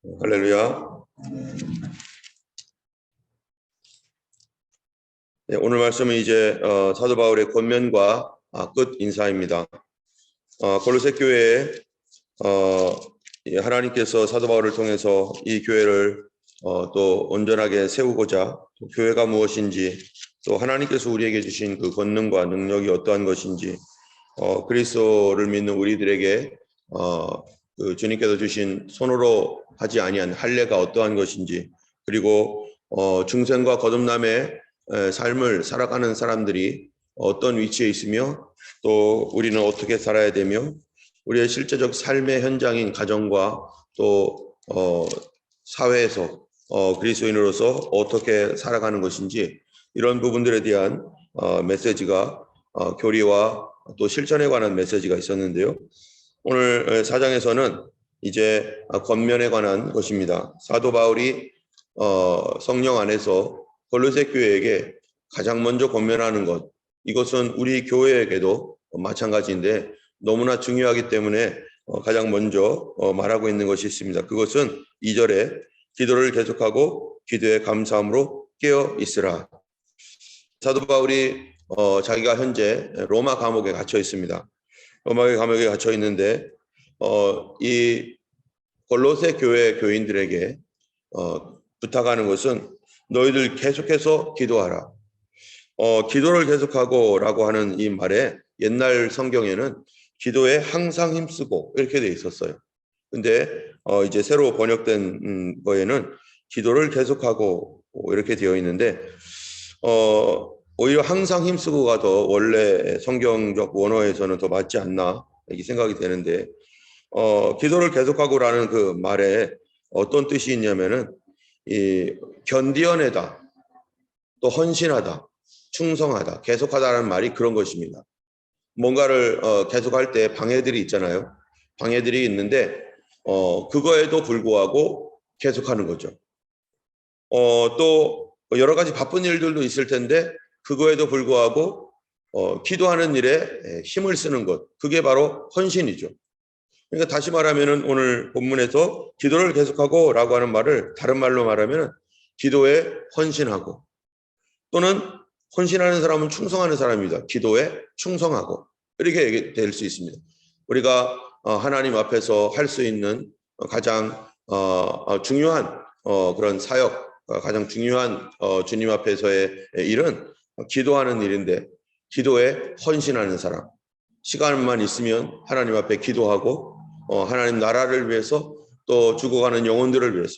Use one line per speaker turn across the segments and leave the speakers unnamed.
할렐루야. 네, 오늘 말씀은 이제 사도 바울의 권면과 끝 인사입니다. 골로새 교회에 하나님께서 사도 바울을 통해서 이 교회를 또 온전하게 세우고자, 또 교회가 무엇인지, 또 하나님께서 우리에게 주신 그 권능과 능력이 어떠한 것인지, 그리스도를 믿는 우리들에게 그 주님께서 주신 손으로 하지 아니한 할례가 어떠한 것인지, 그리고 중생과 거듭남의 삶을 살아가는 사람들이 어떤 위치에 있으며 또 우리는 어떻게 살아야 되며 우리의 실제적 삶의 현장인 가정과 또 사회에서 그리스도인으로서 어떻게 살아가는 것인지, 이런 부분들에 대한 메시지가 교리와 또 실천에 관한 메시지가 있었는데요. 오늘 4장에서는 이제 권면에 관한 것입니다. 사도 바울이 성령 안에서 골로새 교회에게 가장 먼저 권면하는 것, 이것은 우리 교회에게도 마찬가지인데 너무나 중요하기 때문에 가장 먼저 말하고 있는 것이 있습니다. 그것은 2절에 기도를 계속하고 기도에 감사함으로 깨어 있으라. 사도 바울이 자기가 현재 로마 감옥에 갇혀 있습니다. 로마 감옥에 갇혀 있는데 이 골로새 교회 교인들에게 부탁하는 것은 너희들 계속해서 기도하라. 기도를 계속하고 라고 하는 이 말에 옛날 성경에는 기도에 항상 힘쓰고 이렇게 돼 있었어요. 근데 이제 새로 번역된 거에는 기도를 계속하고 이렇게 되어 있는데 오히려 항상 힘쓰고가 더 원래 성경적 원어에서는 더 맞지 않나 이렇게 생각이 되는데 기도를 계속하고라는 그 말에 어떤 뜻이 있냐면은 이 견디어내다, 또 헌신하다, 충성하다, 계속하다라는 말이 그런 것입니다. 뭔가를 계속할 때 방해들이 있잖아요. 방해들이 있는데 그거에도 불구하고 계속하는 거죠. 또 여러 가지 바쁜 일들도 있을 텐데 그거에도 불구하고 기도하는 일에 힘을 쓰는 것, 그게 바로 헌신이죠. 그러니까 다시 말하면은 오늘 본문에서 기도를 계속하고 라고 하는 말을 다른 말로 말하면 기도에 헌신하고, 또는 헌신하는 사람은 충성하는 사람입니다. 기도에 충성하고, 이렇게 될 수 있습니다. 우리가 하나님 앞에서 할 수 있는 가장 중요한 그런 사역, 가장 중요한 주님 앞에서의 일은 기도하는 일인데, 기도에 헌신하는 사람, 시간만 있으면 하나님 앞에 기도하고 하나님 나라를 위해서 또 죽어가는 영혼들을 위해서,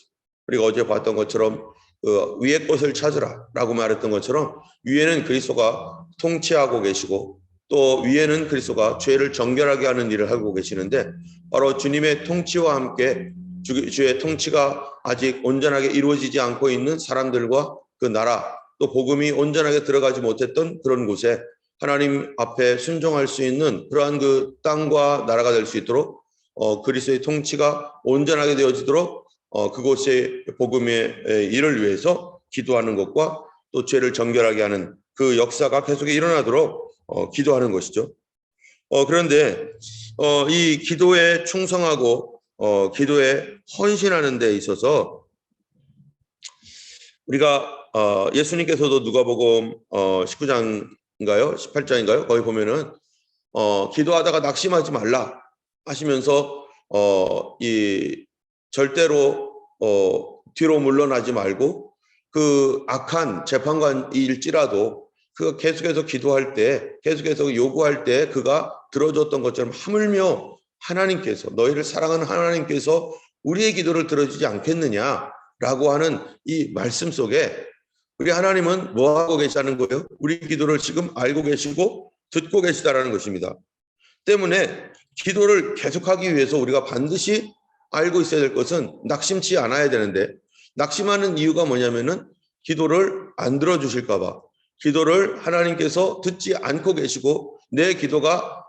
우리가 어제 봤던 것처럼 그 위의 것을 찾으라 라고 말했던 것처럼 위에는 그리스도가 통치하고 계시고 또 위에는 그리스도가 죄를 정결하게 하는 일을 하고 계시는데, 바로 주님의 통치와 함께 주의 통치가 아직 온전하게 이루어지지 않고 있는 사람들과 그 나라, 또 복음이 온전하게 들어가지 못했던 그런 곳에 하나님 앞에 순종할 수 있는 그러한 그 땅과 나라가 될 수 있도록 그리스도의 통치가 온전하게 되어지도록 그곳의 복음의 일을 위해서 기도하는 것과 또 죄를 정결하게 하는 그 역사가 계속 일어나도록 기도하는 것이죠. 그런데 이 기도에 충성하고 기도에 헌신하는 데 있어서 우리가 예수님께서도 누가복음 19장인가요? 18장인가요? 거기 보면은 기도하다가 낙심하지 말라 하시면서 이 절대로 뒤로 물러나지 말고 그 악한 재판관일지라도 그가 계속해서 기도할 때, 계속해서 요구할 때 그가 들어줬던 것처럼 하물며 하나님께서, 너희를 사랑하는 하나님께서 우리의 기도를 들어주지 않겠느냐라고 하는 이 말씀 속에 우리 하나님은 뭐 하고 계시다는 거예요? 우리 기도를 지금 알고 계시고 듣고 계시다라는 것입니다. 때문에 기도를 계속하기 위해서 우리가 반드시 알고 있어야 될 것은 낙심치 않아야 되는데, 낙심하는 이유가 뭐냐면은 기도를 안 들어주실까 봐, 기도를 하나님께서 듣지 않고 계시고 내 기도가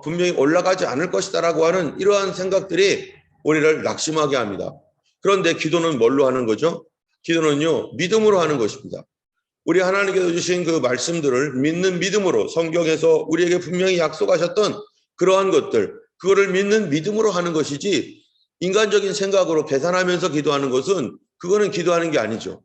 분명히 올라가지 않을 것이다라고 하는 이러한 생각들이 우리를 낙심하게 합니다. 그런데 기도는 뭘로 하는 거죠? 기도는요, 믿음으로 하는 것입니다. 우리 하나님께서 주신 그 말씀들을 믿는 믿음으로, 성경에서 우리에게 분명히 약속하셨던 그러한 것들, 그거를 믿는 믿음으로 하는 것이지 인간적인 생각으로 계산하면서 기도하는 것은 그거는 기도하는 게 아니죠.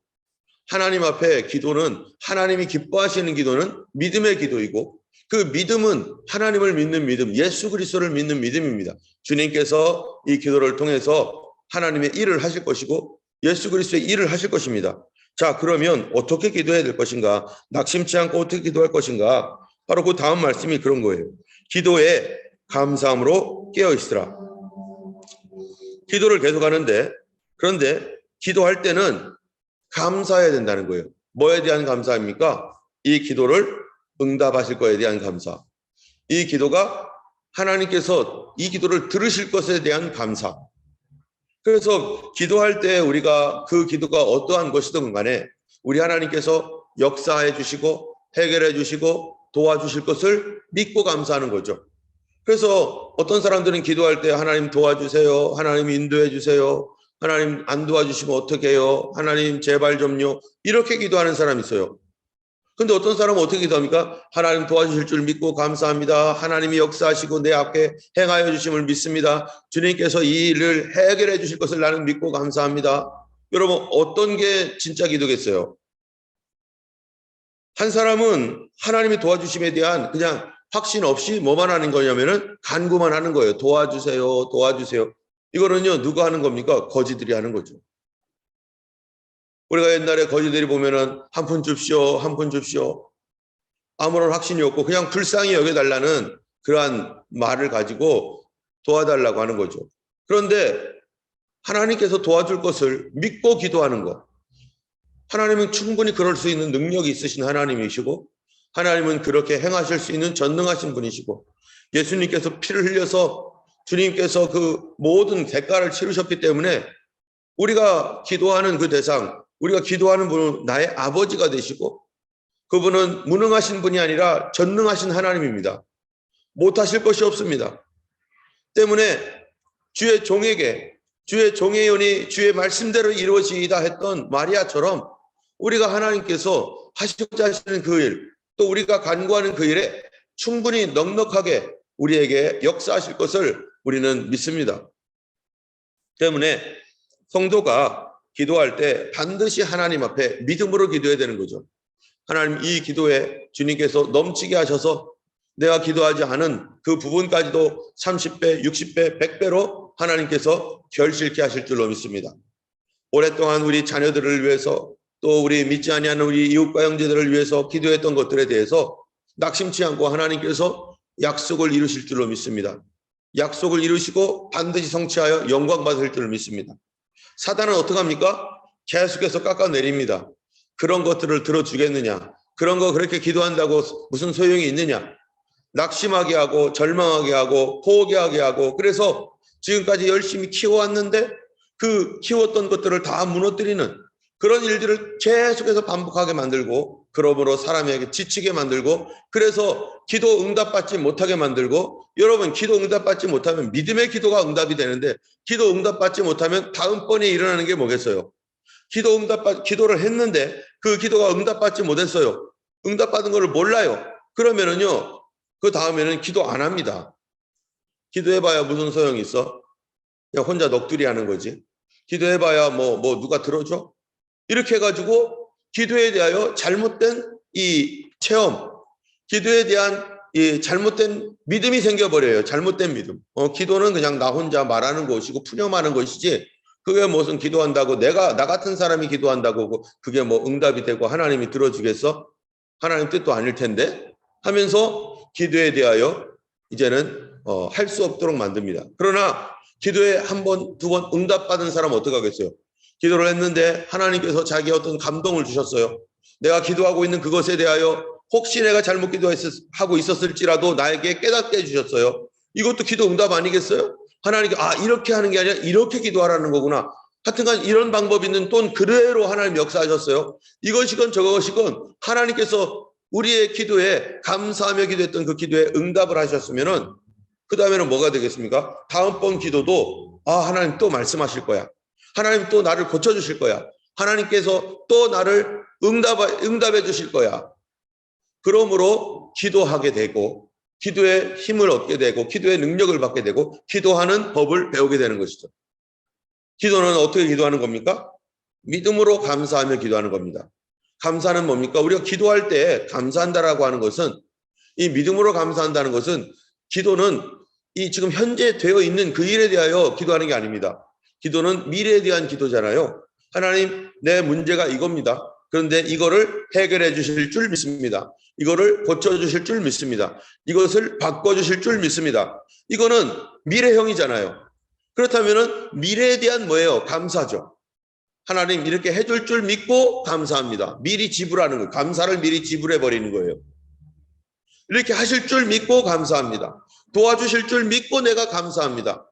하나님 앞에 기도는 하나님이 기뻐하시는 기도는 믿음의 기도이고 그 믿음은 하나님을 믿는 믿음, 예수 그리스도를 믿는 믿음입니다. 주님께서 이 기도를 통해서 하나님의 일을 하실 것이고 예수 그리스도의 일을 하실 것입니다. 자, 그러면 어떻게 기도해야 될 것인가? 낙심치 않고 어떻게 기도할 것인가? 바로 그 다음 말씀이 그런 거예요. 기도에 감사함으로 깨어 있으라. 기도를 계속하는데 그런데 기도할 때는 감사해야 된다는 거예요. 뭐에 대한 감사입니까? 이 기도를 응답하실 거에 대한 감사. 이 기도가 하나님께서 이 기도를 들으실 것에 대한 감사. 그래서 기도할 때 우리가 그 기도가 어떠한 것이든 간에 우리 하나님께서 역사해 주시고 해결해 주시고 도와주실 것을 믿고 감사하는 거죠. 그래서 어떤 사람들은 기도할 때 하나님 도와주세요. 하나님 인도해 주세요. 하나님 안 도와주시면 어떻게 해요? 하나님 제발 좀요. 이렇게 기도하는 사람이 있어요. 근데 어떤 사람은 어떻게 기도합니까? 하나님 도와주실 줄 믿고 감사합니다. 하나님이 역사하시고 내 앞에 행하여 주심을 믿습니다. 주님께서 이 일을 해결해 주실 것을 나는 믿고 감사합니다. 여러분 어떤 게 진짜 기도겠어요? 한 사람은 하나님이 도와주심에 대한 그냥 확신 없이 뭐만 하는 거냐면은 간구만 하는 거예요. 도와주세요. 도와주세요. 이거는요, 누가 하는 겁니까? 거지들이 하는 거죠. 우리가 옛날에 거지들이 보면은 한 푼 줍시오, 한 푼 줍시오. 아무런 확신이 없고 그냥 불쌍히 여겨달라는 그러한 말을 가지고 도와달라고 하는 거죠. 그런데 하나님께서 도와줄 것을 믿고 기도하는 것. 하나님은 충분히 그럴 수 있는 능력이 있으신 하나님이시고 하나님은 그렇게 행하실 수 있는 전능하신 분이시고 예수님께서 피를 흘려서 주님께서 그 모든 대가를 치르셨기 때문에 우리가 기도하는 그 대상, 우리가 기도하는 분은 나의 아버지가 되시고 그분은 무능하신 분이 아니라 전능하신 하나님입니다. 못하실 것이 없습니다. 때문에 주의 종에게 주의 종의 연이 주의 말씀대로 이루어지이다 했던 마리아처럼 우리가 하나님께서 하시고자 하시는 그 일, 또 우리가 간구하는 그 일에 충분히 넉넉하게 우리에게 역사하실 것을 우리는 믿습니다. 때문에 성도가 기도할 때 반드시 하나님 앞에 믿음으로 기도해야 되는 거죠. 하나님 이 기도에 주님께서 넘치게 하셔서 내가 기도하지 않은 그 부분까지도 30배, 60배, 100배로 하나님께서 결실케 하실 줄로 믿습니다. 오랫동안 우리 자녀들을 위해서 또 우리 믿지 아니하는 우리 이웃과 형제들을 위해서 기도했던 것들에 대해서 낙심치 않고 하나님께서 약속을 이루실 줄로 믿습니다. 약속을 이루시고 반드시 성취하여 영광 받을 줄로 믿습니다. 사단은 어떻게 합니까? 계속해서 깎아내립니다. 그런 것들을 들어주겠느냐? 그런 거 그렇게 기도한다고 무슨 소용이 있느냐? 낙심하게 하고 절망하게 하고 포기하게 하고 그래서 지금까지 열심히 키워왔는데 그 키웠던 것들을 다 무너뜨리는 그런 일들을 계속해서 반복하게 만들고 그러므로 사람에게 지치게 만들고 그래서 기도 응답받지 못하게 만들고 여러분 기도 응답받지 못하면 믿음의 기도가 응답이 되는데 기도 응답받지 못하면 다음번에 일어나는 게 뭐겠어요? 기도를 했는데 그 기도가 응답받지 못했어요. 응답받은 것을 몰라요. 그러면은요 그 다음에는 기도 안 합니다. 기도해봐야 무슨 소용이 있어? 그냥 혼자 넋두리 하는 거지. 기도해봐야 뭐 누가 들어줘? 이렇게 해가지고 기도에 대하여 잘못된 이 체험, 기도에 대한 이 잘못된 믿음이 생겨버려요. 잘못된 믿음. 기도는 그냥 나 혼자 말하는 것이고 푸념하는 것이지 그게 무슨 기도한다고 나 같은 사람이 기도한다고 그게 뭐 응답이 되고 하나님이 들어주겠어? 하나님 뜻도 아닐 텐데 하면서 기도에 대하여 이제는 할 수 없도록 만듭니다. 그러나 기도에 한 번, 두 번 응답받은 사람은 어떻게 하겠어요? 기도를 했는데 하나님께서 자기 어떤 감동을 주셨어요. 내가 기도하고 있는 그것에 대하여 혹시 내가 잘못 기도하고 있었을지라도 나에게 깨닫게 해주셨어요. 이것도 기도 응답 아니겠어요? 하나님께 이렇게 하는 게 아니라 이렇게 기도하라는 거구나. 하여튼간 이런 방법이 있는 또 그대로 하나님 역사하셨어요. 이것이건 저것이건 하나님께서 우리의 기도에 감사하며 기도했던 그 기도에 응답을 하셨으면은 그 다음에는 뭐가 되겠습니까? 다음번 기도도 하나님 또 말씀하실 거야. 하나님 또 나를 고쳐주실 거야. 하나님께서 또 나를 응답해 주실 거야. 그러므로 기도하게 되고 기도의 힘을 얻게 되고 기도의 능력을 받게 되고 기도하는 법을 배우게 되는 것이죠. 기도는 어떻게 기도하는 겁니까? 믿음으로 감사하며 기도하는 겁니다. 감사는 뭡니까? 우리가 기도할 때 감사한다라고 하는 것은, 이 믿음으로 감사한다는 것은, 기도는 이 지금 현재 되어 있는 그 일에 대하여 기도하는 게 아닙니다. 기도는 미래에 대한 기도잖아요. 하나님, 내 문제가 이겁니다. 그런데 이거를 해결해 주실 줄 믿습니다. 이거를 고쳐 주실 줄 믿습니다. 이것을 바꿔 주실 줄 믿습니다. 이거는 미래형이잖아요. 그렇다면은 미래에 대한 뭐예요? 감사죠. 하나님 이렇게 해줄 줄 믿고 감사합니다. 미리 지불하는 거예요. 감사를 미리 지불해 버리는 거예요. 이렇게 하실 줄 믿고 감사합니다. 도와주실 줄 믿고 내가 감사합니다.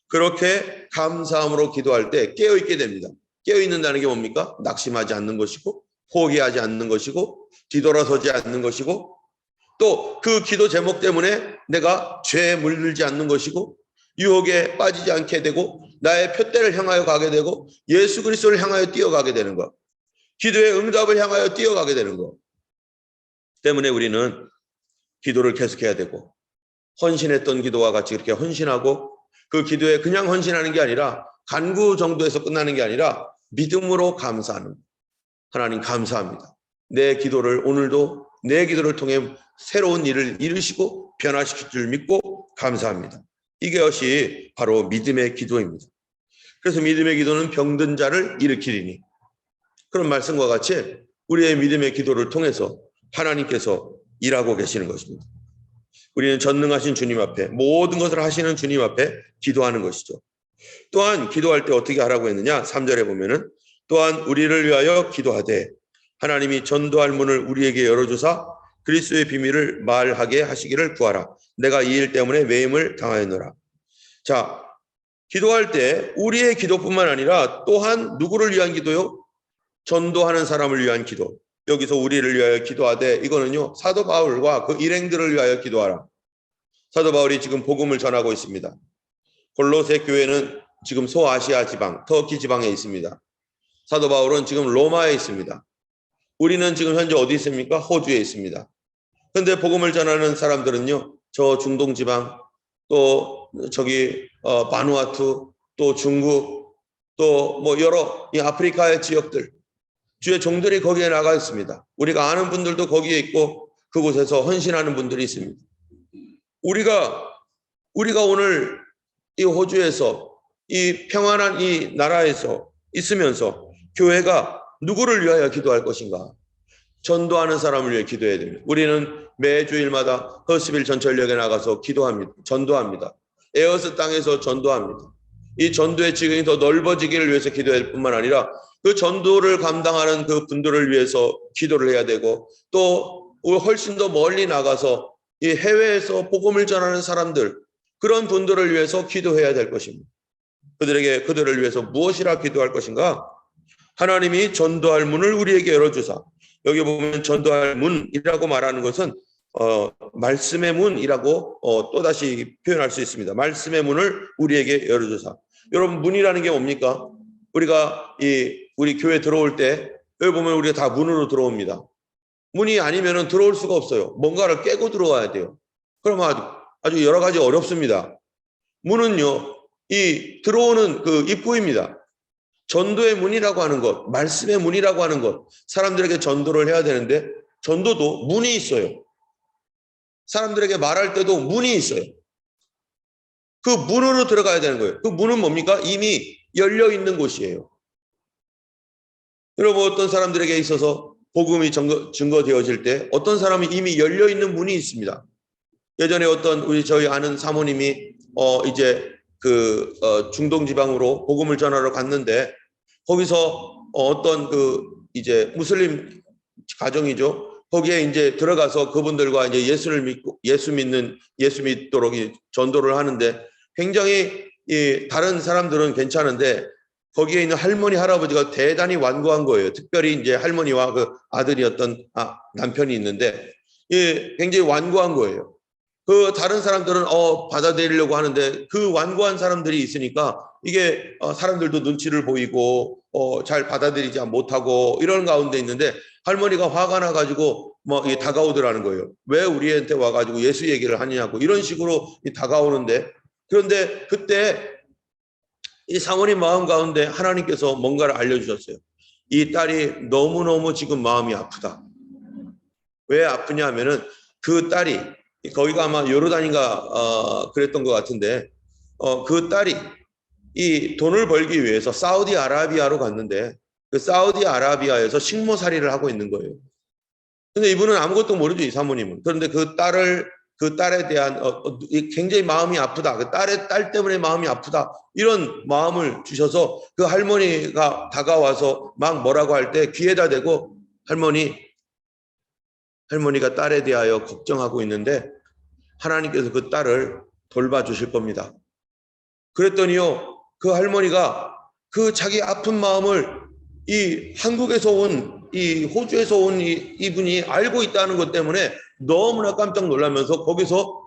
그렇게 감사함으로 기도할 때 깨어있게 됩니다. 깨어있는다는 게 뭡니까? 낙심하지 않는 것이고, 포기하지 않는 것이고, 뒤돌아서지 않는 것이고, 또 그 기도 제목 때문에 내가 죄에 물들지 않는 것이고, 유혹에 빠지지 않게 되고, 나의 표대를 향하여 가게 되고, 예수 그리스도를 향하여 뛰어가게 되는 것, 기도의 응답을 향하여 뛰어가게 되는 것 때문에 우리는 기도를 계속해야 되고, 헌신했던 기도와 같이 그렇게 헌신하고, 그 기도에 그냥 헌신하는 게 아니라 간구 정도에서 끝나는 게 아니라 믿음으로 감사하는, 하나님 감사합니다. 내 기도를 오늘도 내 기도를 통해 새로운 일을 이루시고 변화시킬 줄 믿고 감사합니다. 이것이 바로 믿음의 기도입니다. 그래서 믿음의 기도는 병든 자를 일으키리니, 그런 말씀과 같이 우리의 믿음의 기도를 통해서 하나님께서 일하고 계시는 것입니다. 우리는 전능하신 주님 앞에, 모든 것을 하시는 주님 앞에 기도하는 것이죠. 또한 기도할 때 어떻게 하라고 했느냐? 3절에 보면은 또한 우리를 위하여 기도하되 하나님이 전도할 문을 우리에게 열어주사 그리스도의 비밀을 말하게 하시기를 구하라. 내가 이 일 때문에 매임을 당하였노라. 자, 기도할 때 우리의 기도뿐만 아니라 또한 누구를 위한 기도요? 전도하는 사람을 위한 기도. 여기서 우리를 위하여 기도하되, 이거는요 사도 바울과 그 일행들을 위하여 기도하라. 사도 바울이 지금 복음을 전하고 있습니다. 골로새 교회는 지금 소아시아 지방, 터키 지방에 있습니다. 사도 바울은 지금 로마에 있습니다. 우리는 지금 현재 어디 있습니까? 호주에 있습니다. 그런데 복음을 전하는 사람들은요, 저 중동 지방, 또 저기 바누아투, 또 중국, 또 뭐 여러 이 아프리카의 지역들, 주의 종들이 거기에 나가 있습니다. 우리가 아는 분들도 거기에 있고 그곳에서 헌신하는 분들이 있습니다. 우리가 오늘 이 호주에서 이 평안한 이 나라에서 있으면서 교회가 누구를 위하여 기도할 것인가? 전도하는 사람을 위해 기도해야 됩니다. 우리는 매주일마다 허스빌 전철역에 나가서 기도합니다. 전도합니다. 에어스 땅에서 전도합니다. 이 전도의 지경이 더 넓어지기를 위해서 기도할 뿐만 아니라 그 전도를 감당하는 그 분들을 위해서 기도를 해야 되고, 또 훨씬 더 멀리 나가서 이 해외에서 복음을 전하는 사람들, 그런 분들을 위해서 기도해야 될 것입니다. 그들을 위해서 무엇이라 기도할 것인가? 하나님이 전도할 문을 우리에게 열어주사. 여기 보면 전도할 문이라고 말하는 것은 말씀의 문이라고 또다시 표현할 수 있습니다. 말씀의 문을 우리에게 열어주사. 여러분, 문이라는 게 뭡니까? 우리 교회 들어올 때 여기 보면 우리가 다 문으로 들어옵니다. 문이 아니면은 들어올 수가 없어요. 뭔가를 깨고 들어와야 돼요. 그러면 아주 여러 가지 어렵습니다. 문은요, 이 들어오는 그 입구입니다. 전도의 문이라고 하는 것, 말씀의 문이라고 하는 것, 사람들에게 전도를 해야 되는데 전도도 문이 있어요. 사람들에게 말할 때도 문이 있어요. 그 문으로 들어가야 되는 거예요. 그 문은 뭡니까? 이미 열려 있는 곳이에요. 여러분, 어떤 사람들에게 있어서 복음이 증거되어질 때 어떤 사람이 이미 열려 있는 문이 있습니다. 예전에 저희 아는 사모님이 중동 지방으로 복음을 전하러 갔는데, 거기서 어떤 무슬림 가정이죠. 거기에 이제 들어가서 그분들과 이제 예수 믿도록 전도를 하는데, 굉장히 다른 사람들은 괜찮은데 거기에 있는 할머니 할아버지가 대단히 완고한 거예요. 특별히 이제 할머니와 그 아들이었던 남편이 있는데 굉장히 완고한 거예요. 그 다른 사람들은 받아들이려고 하는데 그 완고한 사람들이 있으니까 이게 사람들도 눈치를 보이고 잘 받아들이지 못하고 이런 가운데 있는데, 할머니가 화가 나가지고 다가오더라는 거예요. 왜 우리한테 와가지고 예수 얘기를 하냐고 이런 식으로 다가오는데, 그런데 그때 이 사모님 마음 가운데 하나님께서 뭔가를 알려주셨어요. 이 딸이 너무너무 지금 마음이 아프다. 왜 아프냐 하면은 그 딸이 거기가 아마 요르단인가 그랬던 것 같은데 그 딸이 이 돈을 벌기 위해서 사우디아라비아로 갔는데 그 사우디아라비아에서 식모살이를 하고 있는 거예요. 근데 이분은 아무것도 모르죠, 이 사모님은. 그런데 그 딸에 대한 굉장히 마음이 아프다. 그 딸 때문에 마음이 아프다. 이런 마음을 주셔서 그 할머니가 다가와서 막 뭐라고 할 때 귀에다 대고 할머니가 딸에 대하여 걱정하고 있는데 하나님께서 그 딸을 돌봐주실 겁니다. 그랬더니요, 그 할머니가 그 자기 아픈 마음을 이 한국에서 온, 이 호주에서 온 이분이 알고 있다는 것 때문에 너무나 깜짝 놀라면서 거기서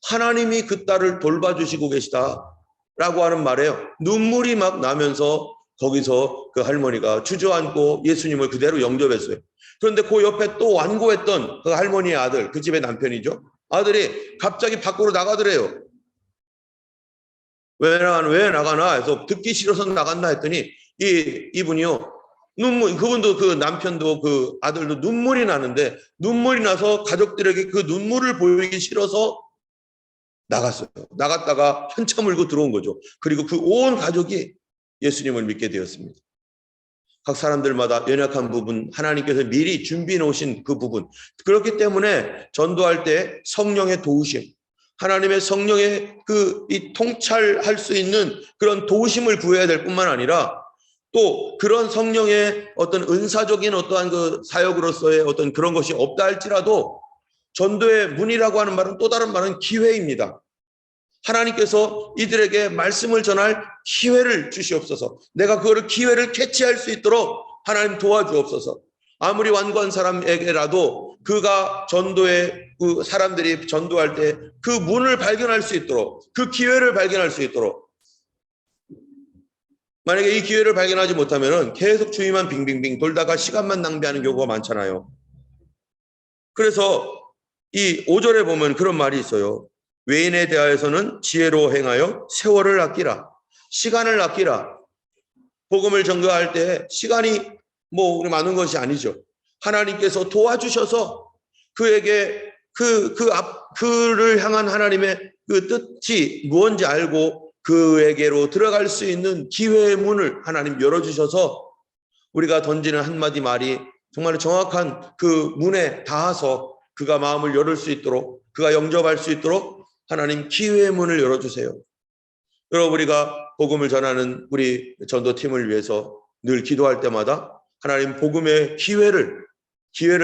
하나님이 그 딸을 돌봐주시고 계시다라고 하는 말에요. 눈물이 막 나면서 거기서 그 할머니가 주저앉고 예수님을 그대로 영접했어요. 그런데 그 옆에 또 완고했던 그 할머니의 아들, 그 집의 남편이죠. 아들이 갑자기 밖으로 나가더래요. 왜 나가나 해서 듣기 싫어서 나간다 했더니 이분이요. 그분도 그 남편도 그 아들도 눈물이 나는데 눈물이 나서 가족들에게 그 눈물을 보이기 싫어서 나갔어요. 나갔다가 한참 울고 들어온 거죠. 그리고 그 온 가족이 예수님을 믿게 되었습니다. 각 사람들마다 연약한 부분, 하나님께서 미리 준비해 놓으신 그 부분. 그렇기 때문에 전도할 때 성령의 도우심, 하나님의 성령의 이 통찰할 수 있는 그런 도우심을 구해야 될 뿐만 아니라 또 그런 성령의 어떤 은사적인 어떠한 그 사역으로서의 어떤 그런 것이 없다 할지라도 전도의 문이라고 하는 말은 또 다른 말은 기회입니다. 하나님께서 이들에게 말씀을 전할 기회를 주시옵소서. 내가 그거를 기회를 캐치할 수 있도록 하나님 도와주옵소서. 아무리 완고한 사람에게라도 그가 전도에 그 사람들이 전도할 때 그 문을 발견할 수 있도록 그 기회를 발견할 수 있도록 만약에 이 기회를 발견하지 못하면 계속 주위만 빙빙빙 돌다가 시간만 낭비하는 경우가 많잖아요. 그래서 이 5절에 보면 그런 말이 있어요. 외인에 대하여서는 지혜로 행하여 세월을 아끼라. 시간을 아끼라. 복음을 전가할 때 시간이 우리 많은 것이 아니죠. 하나님께서 도와주셔서 그에게 그를 향한 하나님의 그 뜻이 무엇인지 알고 그에게로 들어갈 수 있는 기회의 문을 하나님 열어주셔서 우리가 던지는 한마디 말이 정말 정확한 그 문에 닿아서 그가 마음을 열을 수 있도록 그가 영접할 수 있도록 하나님 기회의 문을 열어주세요. 여러분 우리가 복음을 전하는 우리 전도팀을 위해서 늘 기도할 때마다 하나님 복음의 기회를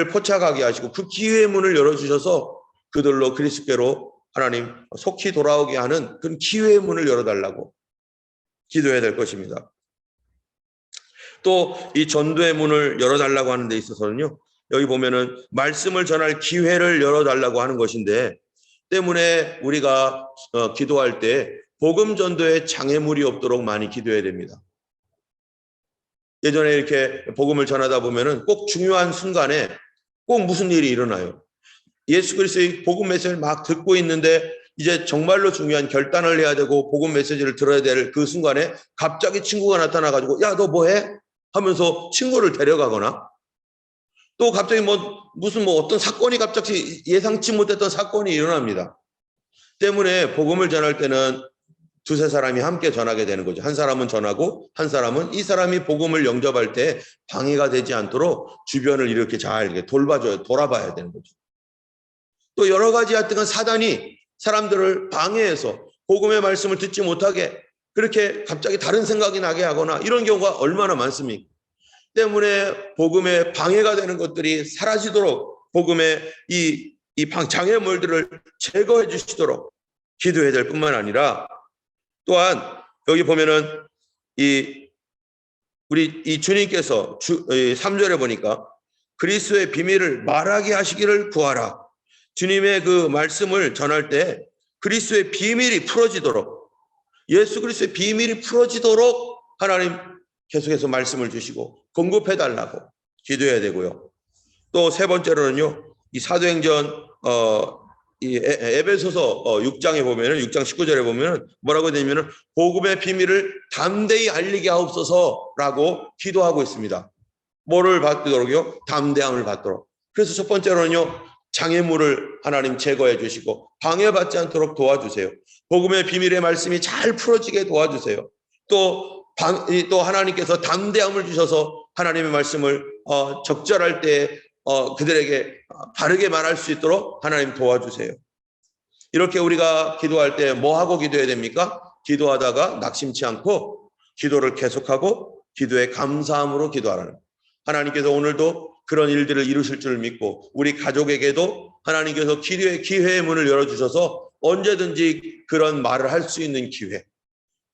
포착하게 하시고 그 기회의 문을 열어주셔서 그들로 그리스도께로 하나님 속히 돌아오게 하는 그런 기회의 문을 열어달라고 기도해야 될 것입니다. 또 이 전도의 문을 열어달라고 하는 데 있어서는요. 여기 보면은 말씀을 전할 기회를 열어달라고 하는 것인데 때문에 우리가 기도할 때 복음 전도에 장애물이 없도록 많이 기도해야 됩니다. 예전에 이렇게 복음을 전하다 보면은 꼭 중요한 순간에 꼭 무슨 일이 일어나요. 예수 그리스도의 복음 메시지를 막 듣고 있는데 이제 정말로 중요한 결단을 해야 되고 복음 메시지를 들어야 될 그 순간에 갑자기 친구가 나타나가지고 야, 너 뭐해? 하면서 친구를 데려가거나 또 갑자기 무슨 어떤 사건이 갑자기 예상치 못했던 사건이 일어납니다. 때문에 복음을 전할 때는 두세 사람이 함께 전하게 되는 거죠. 한 사람은 전하고 한 사람은 이 사람이 복음을 영접할 때 방해가 되지 않도록 주변을 이렇게 잘 돌아봐야 되는 거죠. 또 여러 가지 하여튼 사단이 사람들을 방해해서 복음의 말씀을 듣지 못하게 그렇게 갑자기 다른 생각이 나게 하거나 이런 경우가 얼마나 많습니까? 때문에 복음에 방해가 되는 것들이 사라지도록 복음의 이 장애물들을 제거해 주시도록 기도해야 될 뿐만 아니라 또한 여기 보면은 우리 이 주님께서 3절에 보니까 그리스도의 비밀을 말하게 하시기를 구하라. 주님의 그 말씀을 전할 때 그리스도의 비밀이 풀어지도록 예수 그리스도의 비밀이 풀어지도록 하나님 계속해서 말씀을 주시고 공급해 달라고 기도해야 되고요. 또 세 번째로는요. 이 사도행전 이 에베소서 6장에 보면은 6장 19절에 보면은 뭐라고 되냐면은 복음의 비밀을 담대히 알리게 하옵소서라고 기도하고 있습니다. 뭐를 받도록요? 담대함을 받도록. 그래서 첫 번째로는요, 장애물을 하나님 제거해 주시고 방해받지 않도록 도와주세요. 복음의 비밀의 말씀이 잘 풀어지게 도와주세요. 또 하나님께서 담대함을 주셔서 하나님의 말씀을 적절할 때 그들에게 바르게 말할 수 있도록 하나님 도와주세요. 이렇게 우리가 기도할 때 뭐 하고 기도해야 됩니까? 기도하다가 낙심치 않고 기도를 계속하고 기도에 감사함으로 기도하라는. 하나님께서 오늘도 그런 일들을 이루실 줄 믿고 우리 가족에게도 하나님께서 기회의 문을 열어주셔서 언제든지 그런 말을 할 수 있는 기회.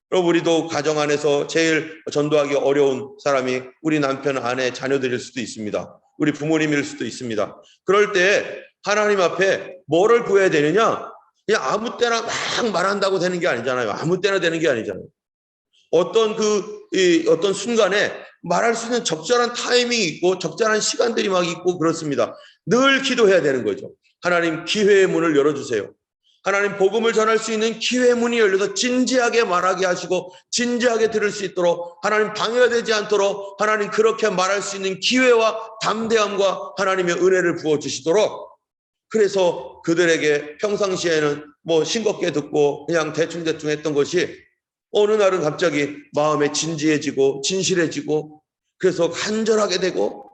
그럼 우리도 가정 안에서 제일 전도하기 어려운 사람이 우리 남편, 아내, 자녀들일 수도 있습니다. 우리 부모님일 수도 있습니다. 그럴 때 하나님 앞에 뭐를 구해야 되느냐? 그냥 아무 때나 막 말한다고 되는 게 아니잖아요. 아무 때나 되는 게 아니잖아요. 어떤 순간에 말할 수 있는 적절한 타이밍이 있고 적절한 시간들이 막 있고 그렇습니다. 늘 기도해야 되는 거죠. 하나님 기회의 문을 열어주세요. 하나님 복음을 전할 수 있는 기회의 문이 열려서 진지하게 말하게 하시고 진지하게 들을 수 있도록 하나님 방해가 되지 않도록 하나님 그렇게 말할 수 있는 기회와 담대함과 하나님의 은혜를 부어주시도록 그래서 그들에게 평상시에는 뭐 싱겁게 듣고 그냥 대충대충 했던 것이 어느 날은 갑자기 마음에 진지해지고 진실해지고 그래서 간절하게 되고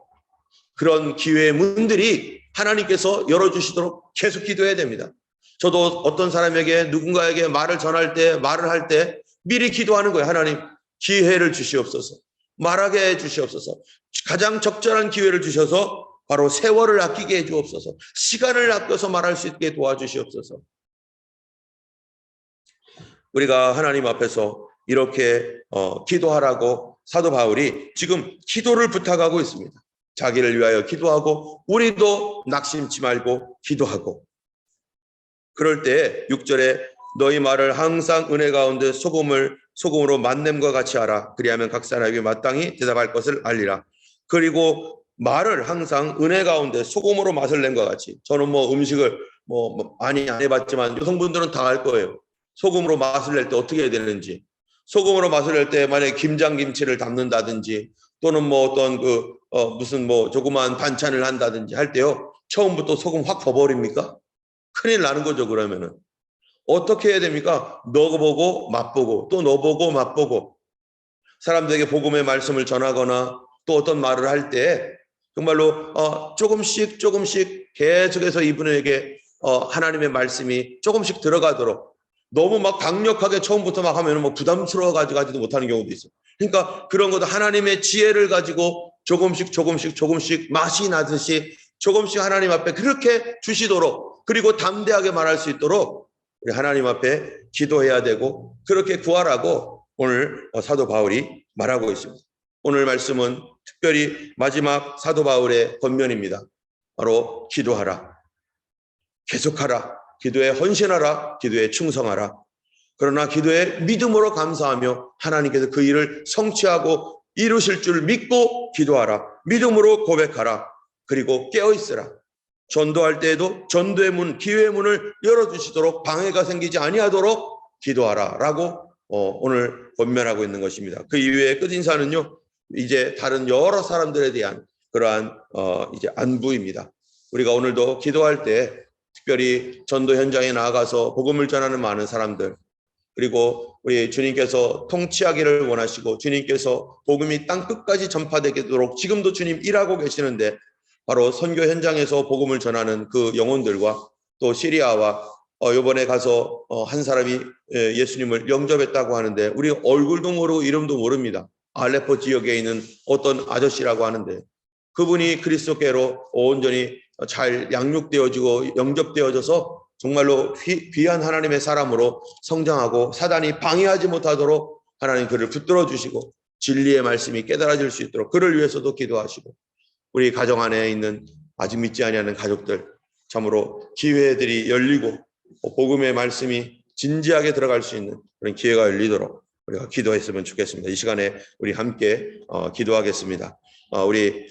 그런 기회의 문들이 하나님께서 열어주시도록 계속 기도해야 됩니다. 저도 어떤 사람에게 누군가에게 말을 전할 때 말을 할 때 미리 기도하는 거예요. 하나님 기회를 주시옵소서. 말하게 해 주시옵소서. 가장 적절한 기회를 주셔서 바로 세월을 아끼게 해 주옵소서. 시간을 아껴서 말할 수 있게 도와주시옵소서. 우리가 하나님 앞에서 이렇게 기도하라고 사도 바울이 지금 기도를 부탁하고 있습니다. 자기를 위하여 기도하고 우리도 낙심치 말고 기도하고 그럴 때 6절에 너희 말을 항상 은혜 가운데 소금으로 만냄과 같이 하라. 그리하면 각 사람에게 마땅히 대답할 것을 알리라. 그리고 말을 항상 은혜 가운데 소금으로 맛을 낸 것 같이. 저는 뭐 음식을 많이 안 해봤지만 여성분들은 다 알 거예요. 소금으로 맛을 낼 때 어떻게 해야 되는지. 소금으로 맛을 낼 때 만약에 김장김치를 담는다든지 또는 뭐 어떤 무슨 조그마한 반찬을 한다든지 할 때요. 처음부터 소금 확 퍼버립니까? 큰일 나는 거죠. 그러면은 어떻게 해야 됩니까? 넣어보고 맛보고 또 넣어보고 맛보고 사람들에게 복음의 말씀을 전하거나 또 어떤 말을 할 때 정말로 조금씩 계속해서 이분에게 하나님의 말씀이 조금씩 들어가도록 너무 막 강력하게 처음부터 막 하면 뭐 부담스러워 가지고 못하는 경우도 있어요. 그러니까 그런 것도 하나님의 지혜를 가지고 조금씩 맛이 나듯이 조금씩 하나님 앞에 그렇게 주시도록 그리고 담대하게 말할 수 있도록 우리 하나님 앞에 기도해야 되고 그렇게 구하라고 오늘 사도 바울이 말하고 있습니다. 오늘 말씀은 특별히 마지막 사도 바울의 권면입니다. 바로 기도하라. 계속하라. 기도에 헌신하라. 기도에 충성하라. 그러나 기도에 믿음으로 감사하며 하나님께서 그 일을 성취하고 이루실 줄 믿고 기도하라. 믿음으로 고백하라. 그리고 깨어있으라. 전도할 때에도 전도의 문, 기회의 문을 열어주시도록 방해가 생기지 아니하도록 기도하라 라고 오늘 권면하고 있는 것입니다. 그 이후에 끝인사는요. 이제 다른 여러 사람들에 대한 그러한 이제 안부입니다. 우리가 오늘도 기도할 때 특별히 전도 현장에 나아가서 복음을 전하는 많은 사람들 그리고 우리 주님께서 통치하기를 원하시고 주님께서 복음이 땅 끝까지 전파되도록 지금도 주님 일하고 계시는데 바로 선교 현장에서 복음을 전하는 그 영혼들과 또 시리아와 이번에 가서 한 사람이 예수님을 영접했다고 하는데 우리 얼굴도 모르고 이름도 모릅니다. 알레포 지역에 있는 어떤 아저씨라고 하는데 그분이 그리스도께로 온전히 잘 양육되어지고 영접되어져서 정말로 귀한 하나님의 사람으로 성장하고 사단이 방해하지 못하도록 하나님 그를 붙들어 주시고 진리의 말씀이 깨달아질 수 있도록 그를 위해서도 기도하시고 우리 가정 안에 있는 아직 믿지 아니하는 가족들 참으로 기회들이 열리고 복음의 말씀이 진지하게 들어갈 수 있는 그런 기회가 열리도록 우리가 기도했으면 좋겠습니다. 이 시간에 우리 함께 기도하겠습니다. 우리